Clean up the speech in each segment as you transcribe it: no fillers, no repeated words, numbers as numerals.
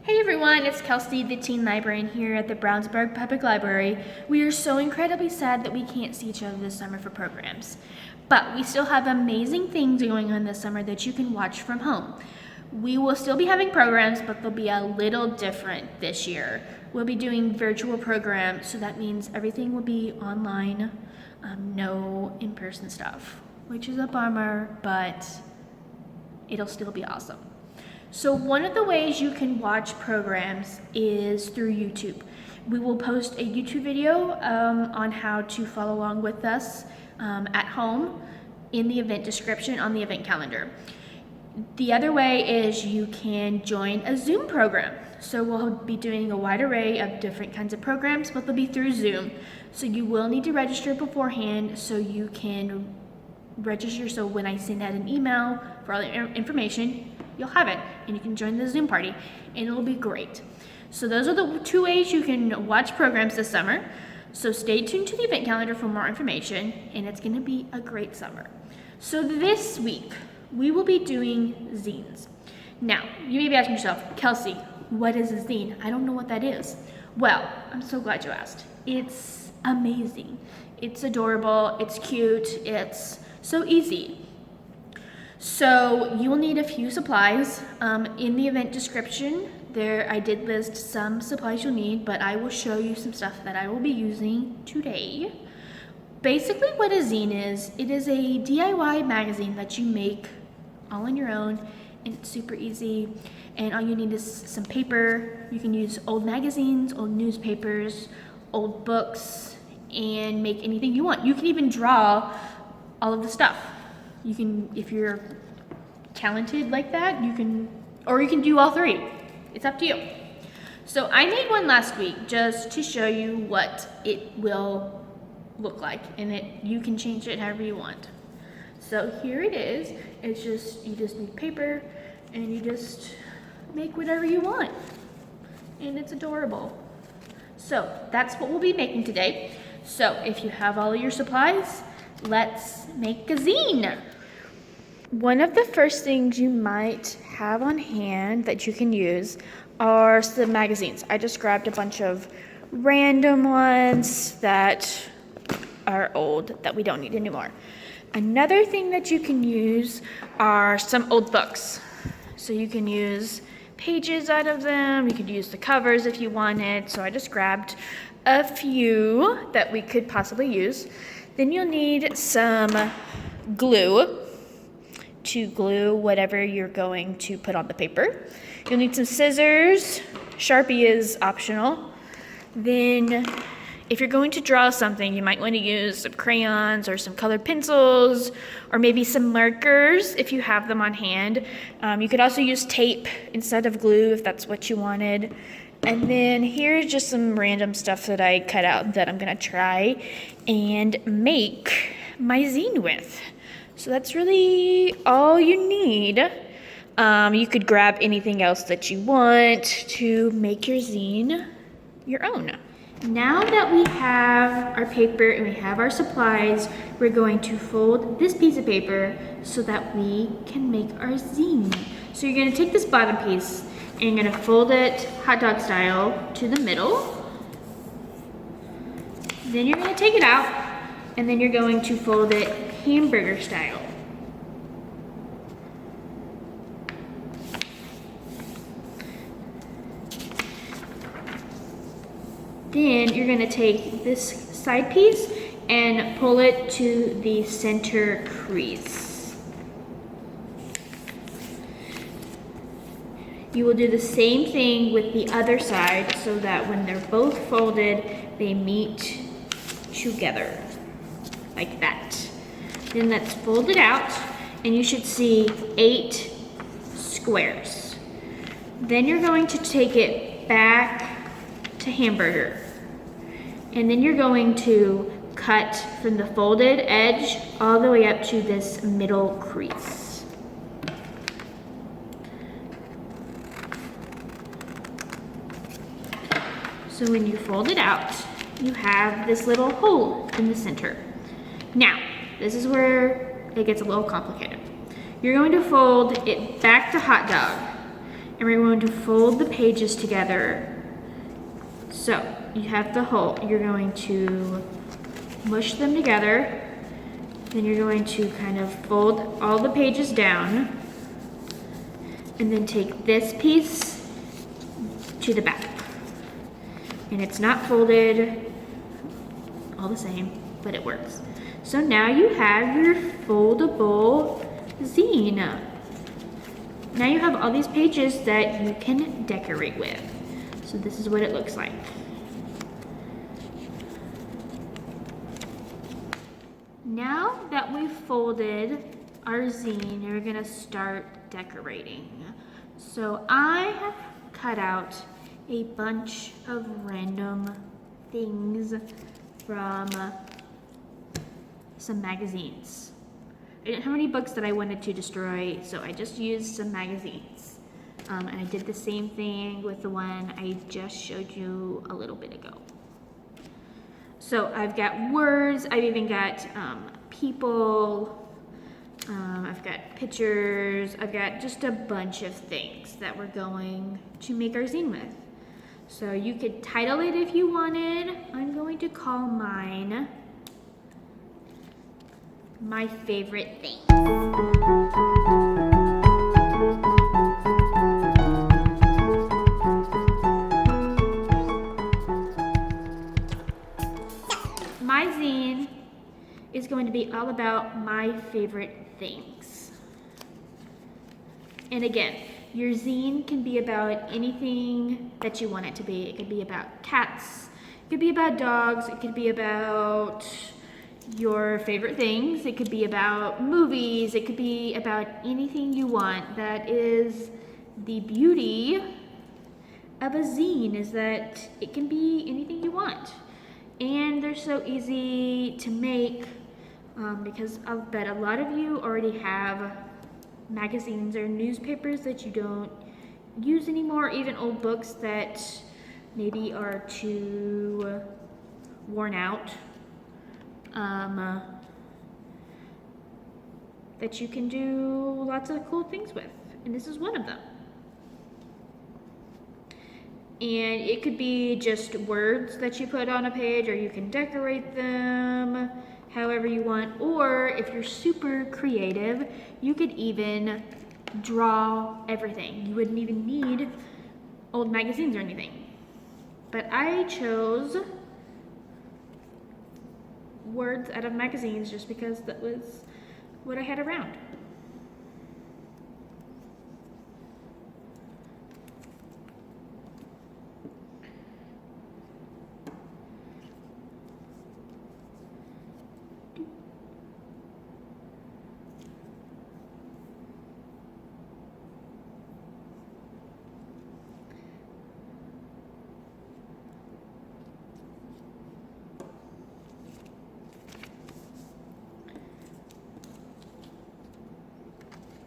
Hey everyone, it's Kelsey, the teen librarian here at the Brownsburg Public Library. We are so incredibly sad that we can't see each other this summer for programs. But we still have amazing things going on this summer that you can watch from home. We will still be having programs, but they'll be a little different this year. We'll be doing virtual programs, so that means everything will be online, no in-person stuff, which is a bummer, but it'll still be awesome. So one of the ways you can watch programs is through YouTube. We will post a YouTube video on how to follow along with us at home in the event description on the event calendar. The other way is you can join a Zoom program. So we'll be doing a wide array of different kinds of programs, but they'll be through Zoom. So you will need to register beforehand so you can register, so when I send out an email for all the information, you'll have it and you can join the Zoom party and it'll be great. So those are the two ways you can watch programs this summer. So stay tuned to the event calendar for more information, and it's going to be a great summer. So this week we will be doing zines. Now you may be asking yourself, Kelsey, what is a zine? I don't know what that is. Well, I'm so glad you asked. It's amazing. It's adorable. It's cute. It's so easy. So you will need a few supplies. In the event description, I did list some supplies you'll need, but I will show you some stuff that I will be using today. Basically what a zine is, it is a DIY magazine that you make all on your own, and it's super easy. And all you need is some paper. You can use old magazines, old newspapers, old books, and make anything you want. You can even draw all of the stuff. You can, if you're talented like that, you can do all three. It's up to you. So I made one last week just to show you what it will look like, and you can change it however you want. So here it is. It's just, you just need paper and you just make whatever you want. And it's adorable. So that's what we'll be making today. So if you have all of your supplies, let's make a zine. One of the first things you might have on hand that you can use are some magazines. I just grabbed a bunch of random ones that are old that we don't need anymore. Another thing that you can use are some old books. So you can use pages out of them. You could use the covers if you wanted. So I just grabbed a few that we could possibly use. Then you'll need some glue to glue whatever you're going to put on the paper. You'll need some scissors. Sharpie is optional. Then if you're going to draw something, you might want to use some crayons or some colored pencils, or maybe some markers if you have them on hand. You could also use tape instead of glue if that's what you wanted. And then here's just some random stuff that I cut out that I'm gonna try and make my zine with. So that's really all you need. You could grab anything else that you want to make your zine your own. Now that we have our paper and we have our supplies, we're going to fold this piece of paper so that we can make our zine. So you're gonna take this bottom piece and you're gonna fold it hot dog style to the middle. Then you're gonna take it out and then you're going to fold it hamburger style. Then you're gonna take this side piece and pull it to the center crease. You will do the same thing with the other side so that when they're both folded, they meet together, like that. Then let's fold it out, and you should see 8 squares. Then you're going to take it back to hamburger. And then you're going to cut from the folded edge all the way up to this middle crease. So when you fold it out, you have this little hole in the center. Now, this is where it gets a little complicated. You're going to fold it back to hot dog. and we're going to fold the pages together. So you have the whole, you're going to mush them together, then you're going to kind of fold all the pages down, and then take this piece to the back. And it's not folded all the same, but it works. So now you have your foldable zine. Now you have all these pages that you can decorate with. So this is what it looks like. Now that we've folded our zine, we're gonna start decorating. So I have cut out a bunch of random things from some magazines. I didn't have any books that I wanted to destroy, so I just used some magazines. And I did the same thing with the one I just showed you a little bit ago. So I've got words, I've even got people, I've got pictures, I've got just a bunch of things that we're going to make our zine with. So you could title it if you wanted. I'm going to call mine My Favorite Things. My zine is going to be all about my favorite things. And again, your zine can be about anything that you want it to be. It could be about cats, it could be about dogs, it could be about your favorite things, it could be about movies, it could be about anything you want. That is the beauty of a zine, is that it can be anything you want. And they're so easy to make because I'll bet a lot of you already have magazines or newspapers that you don't use anymore, even old books that maybe are too worn out, that you can do lots of cool things with, and this is one of them. And it could be just words that you put on a page, or you can decorate them however you want, or if you're super creative, you could even draw everything. You wouldn't even need old magazines or anything. But I chose words out of magazines just because that was what I had around.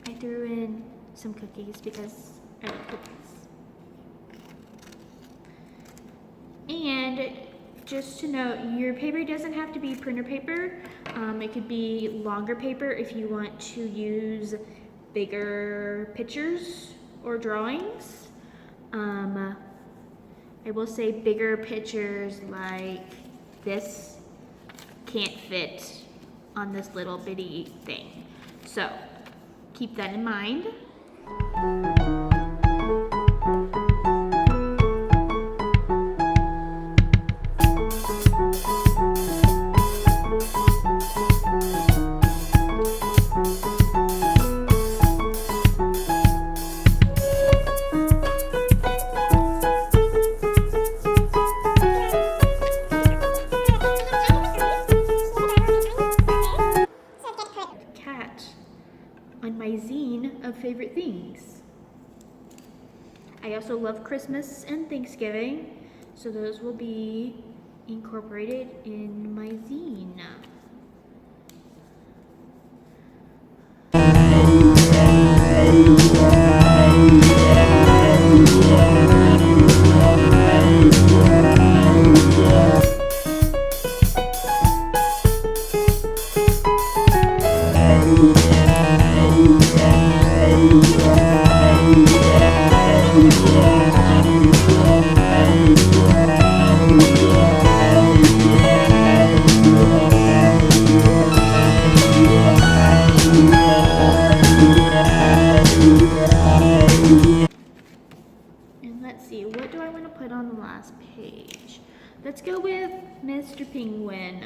I threw in some cookies because I love cookies. And just to note, your paper doesn't have to be printer paper. It could be longer paper if you want to use bigger pictures or drawings. I will say bigger pictures like this can't fit on this little bitty thing. So keep that in mind. On my zine of favorite things. I also love Christmas and Thanksgiving, so those will be incorporated in my zine. Let's go with Mr. Penguin.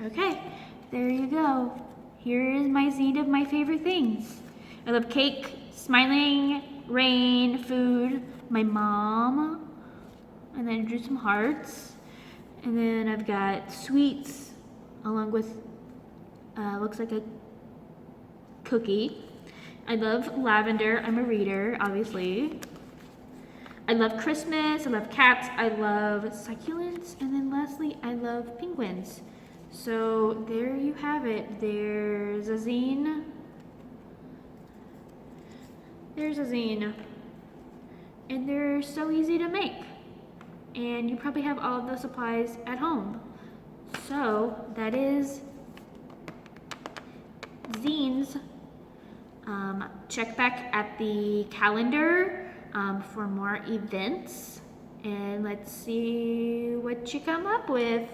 Okay, there you go. Here is my zine of my favorite things. I love cake, smiling, rain, food, my mom, and then I drew some hearts. And then I've got sweets along with, looks like a cookie. I love lavender, I'm a reader, obviously. I love Christmas, I love cats, I love succulents, and then lastly, I love penguins. So there you have it. There's a zine. There's a zine. And they're so easy to make. And you probably have all of the supplies at home. So that is zines. Check back at the calendar for more events. And let's see what you come up with.